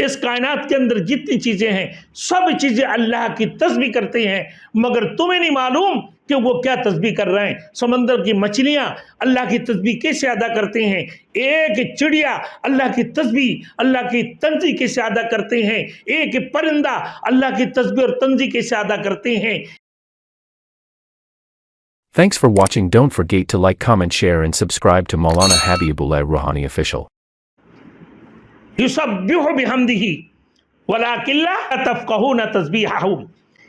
اس کائنات کے اندر جتنی چیزیں ہیں سب چیزیں اللہ کی تسبیح کرتے ہیں، مگر تمہیں نہیں معلوم کہ وہ کیا تسبیح کر رہے ہیں۔ سمندر کی مچھلیاں اللہ کی تسبیح کیسے ادا کرتے ہیں، ایک چڑیا اللہ کی تسبیح، اللہ کی تنزیح کیسے ادا کرتے ہیں، ایک پرندہ اللہ کی تسبیح اور تنزیح کیسے ادا کرتے ہیں۔ Thanks for watching. Don't forget to like, comment, share and subscribe to Maulana Habibullah Rouhani Official. یسبح بحمدہ ولکن لا تفقہون تسبیحہم۔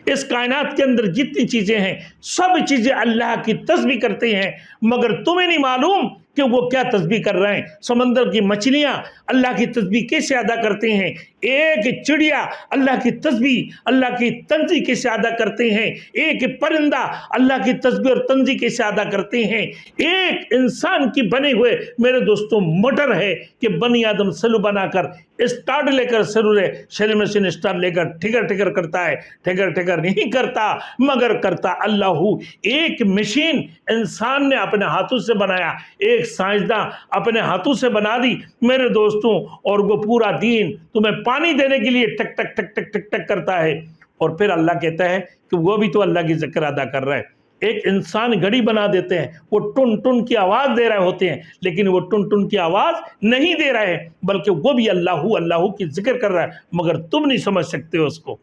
اس کائنات کے اندر جتنی چیزیں ہیں سب چیزیں اللہ کی تسبیح کرتے ہیں، مگر تمہیں نہیں معلوم کہ وہ کیا تسبیح کر رہے ہیں۔ سمندر کی مچھلیاں اللہ کی تسبیح کیسے ادا کرتے ہیں، ایک چڑیا اللہ کی تسبیح، اللہ کی تنزیح کیسے ادا کرتے ہیں، ایک پرندہ اللہ کی تسبیح اور تنزیح کیسے ادا کرتے ہیں، ایک انسان کی بنے ہوئے میرے دوستوں موٹر ہے کہ بنی آدم سلو بنا کر اسٹارٹ لے کر سیل مشین اسٹارٹ لے کر ٹھگر کرتا ہے، ٹھگر نہیں کرتا مگر کرتا اللہ۔ ایک مشین انسان نے اپنے ہاتھوں سے بنایا، ایک سائنسداں اپنے ہاتھوں سے بنا دی میرے دوستوں، اور وہ پورا دین تمہیں پانی دینے کے لیے ٹک ٹک ٹک ٹک ٹک ٹک کرتا ہے، اور پھر اللہ کہتا ہے کہ وہ بھی تو اللہ کی ذکر ادا کر رہا ہے۔ ایک انسان گھڑی بنا دیتے ہیں، وہ ٹن ٹن کی آواز دے رہے ہوتے ہیں، لیکن وہ ٹن ٹن کی آواز نہیں دے رہے ہیں بلکہ وہ بھی اللہ کی ذکر کر رہا ہے، مگر تم نہیں سمجھ سکتے اس کو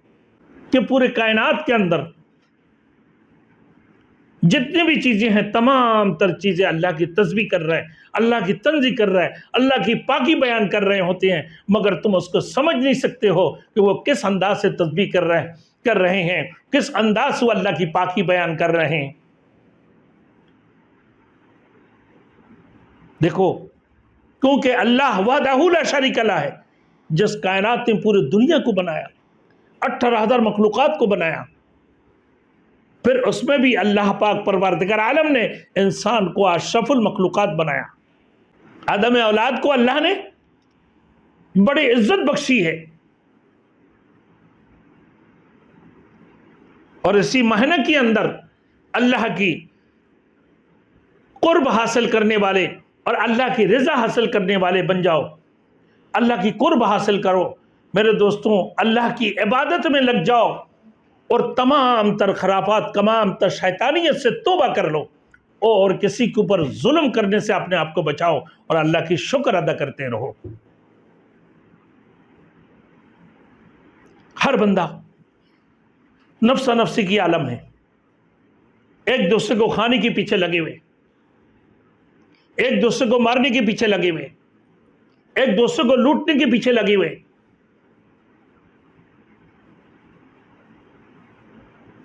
کہ پورے کائنات کے اندر جتنی بھی چیزیں ہیں تمام تر چیزیں اللہ کی تسبیح کر رہے ہیں، اللہ کی تنزیح کر رہے ہیں، اللہ کی پاکی بیان کر رہے ہوتے ہیں، مگر تم اس کو سمجھ نہیں سکتے ہو کہ وہ کس انداز سے تسبیح کر رہے ہیں، کس انداز سے وہ اللہ کی پاکی بیان کر رہے ہیں۔ دیکھو، کیونکہ اللہ وحدہ لا شریک لہ ہے، جس کائنات نے پوری دنیا کو بنایا، 18,000 مخلوقات کو بنایا، پھر اس میں بھی اللہ پاک پروردگار عالم نے انسان کو اشرف المخلوقات بنایا۔ آدم اولاد کو اللہ نے بڑی عزت بخشی ہے، اور اسی مہینہ کے اندر اللہ کی قرب حاصل کرنے والے اور اللہ کی رضا حاصل کرنے والے بن جاؤ، اللہ کی قرب حاصل کرو میرے دوستوں، اللہ کی عبادت میں لگ جاؤ، اور تمام تر خرافات، تمام تر شیطانیت سے توبہ کر لو، اور کسی کے اوپر ظلم کرنے سے اپنے آپ کو بچاؤ، اور اللہ کی شکر ادا کرتے رہو۔ ہر بندہ نفس نفسی کی عالم ہے، ایک دوسرے کو کھانے کے پیچھے لگے ہوئے، ایک دوسرے کو مارنے کے پیچھے لگے ہوئے، ایک دوسرے کو لوٹنے کے پیچھے لگے ہوئے۔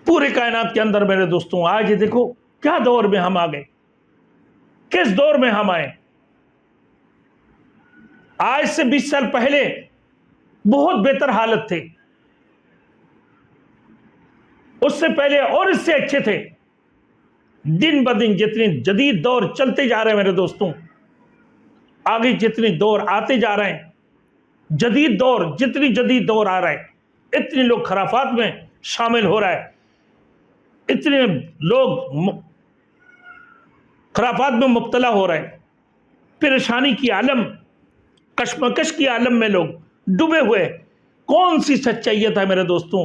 پورے کائنات کے اندر میرے دوستوں آج دیکھو کیا دور میں ہم آ گئے، کس دور میں ہم آئے۔ آج سے 20 سال پہلے بہت بہتر حالت تھے، اس سے پہلے اور اس سے اچھے تھے۔ دن بدن جتنے جدید دور چلتے جا رہے ہیں میرے دوستوں، آگے جتنے دور آتے جا رہے ہیں، جدید دور جتنی جدید دور آ رہا ہے، اتنے لوگ خرافات میں شامل ہو رہا ہے، اتنے لوگ خرافات میں مبتلا ہو رہے ہیں، پریشانی کی عالم، کشمکش کی عالم میں لوگ ڈوبے ہوئے۔ کون سی سچائیت ہے میرے دوستوں؟